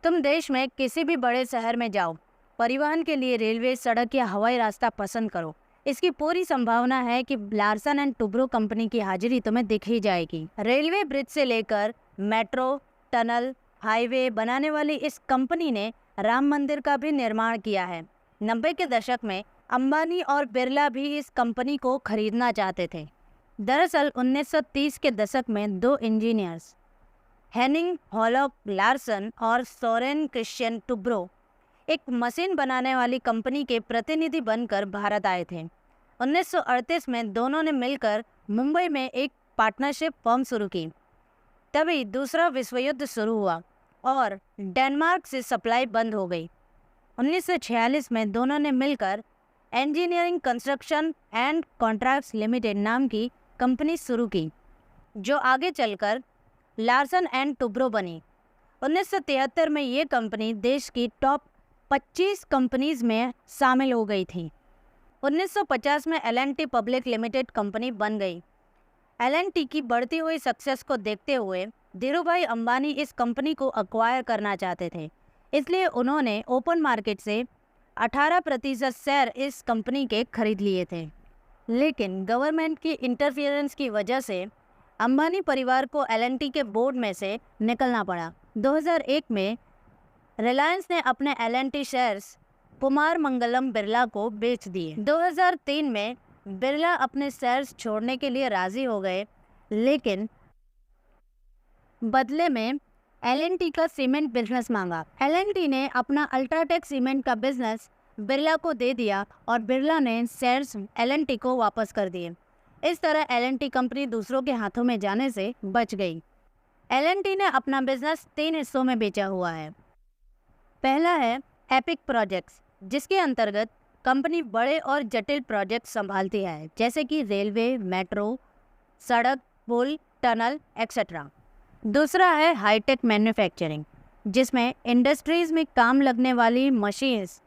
तुम देश में किसी भी बड़े शहर में जाओ, परिवहन के लिए रेलवे, सड़क या हवाई रास्ता पसंद करो। इसकी पूरी संभावना है कि लार्सन एंड टुब्रो कंपनी की हाजिरी तुम्हें दिख ही जाएगी। रेलवे ब्रिज से लेकर मेट्रो, टनल, हाईवे बनाने वाली इस कंपनी ने राम मंदिर का भी निर्माण किया है। 90 के दशक में अंबानी और बिरला भी इस कंपनी को खरीदना चाहते थे। दरअसल 1930 के दशक में दो इंजीनियर्स हेनिंग हॉलॉक लार्सन और सोरेन क्रिश्चियन टुब्रो एक मशीन बनाने वाली कंपनी के प्रतिनिधि बनकर भारत आए थे। 1938 में दोनों ने मिलकर मुंबई में एक पार्टनरशिप फर्म शुरू की। तभी दूसरा विश्व युद्ध शुरू हुआ और डेनमार्क से सप्लाई बंद हो गई। 1946 में दोनों ने मिलकर engineering construction and contracts limited नाम की कंपनी शुरू की, जो आगे चलकर लार्सन एंड टुब्रो बनी। 1973 में ये कंपनी देश की टॉप 25 कंपनीज में शामिल हो गई थी। 1950 में एल&टी पब्लिक लिमिटेड कंपनी बन गई। एल&टी की बढ़ती हुई सक्सेस को देखते हुए धीरूभाई अंबानी इस कंपनी को अक्वायर करना चाहते थे, इसलिए उन्होंने ओपन मार्केट से 18% शेयर इस कंपनी के खरीद लिए थे। लेकिन गवर्नमेंट की इंटरफियरेंस की वजह से अंबानी परिवार को एल&टी के बोर्ड में से निकलना पड़ा। 2001 में रिलायंस ने अपने एल&टी शेयर्स कुमार मंगलम बिरला को बेच दिए। 2003 में बिरला अपने शेयर्स छोड़ने के लिए राजी हो गए, लेकिन बदले में एल&टी का सीमेंट बिजनेस मांगा। एल&टी ने अपना अल्ट्राटेक सीमेंट का बिजनेस बिरला को दे दिया और बिरला ने शेयर्स एल&टी को वापस कर दिए। इस तरह एल&टी कंपनी दूसरों के हाथों में जाने से बच गई। एल&टी ने अपना बिजनेस 3 हिस्सों में बेचा हुआ है। पहला है एपिक प्रोजेक्ट्स, जिसके अंतर्गत कंपनी बड़े और जटिल प्रोजेक्ट संभालती है, जैसे कि रेलवे, मेट्रो, सड़क, पुल, टनल एक्सेट्रा। दूसरा है हाईटेक मैन्युफैक्चरिंग, जिसमें इंडस्ट्रीज में काम लगने वाली मशीन्स,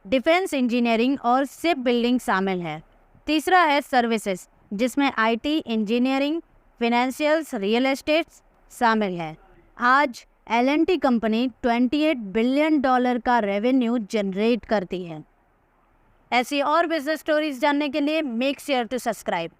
डिफेंस इंजीनियरिंग और शिप बिल्डिंग शामिल है। तीसरा है सर्विसेज, जिसमें IT, engineering, financials, real estate शामिल है। आज एल&टी कंपनी $28 बिलियन का रेवेन्यू जनरेट करती है। ऐसी और बिजनेस स्टोरीज जानने के लिए मेक श्योर टू सब्सक्राइब।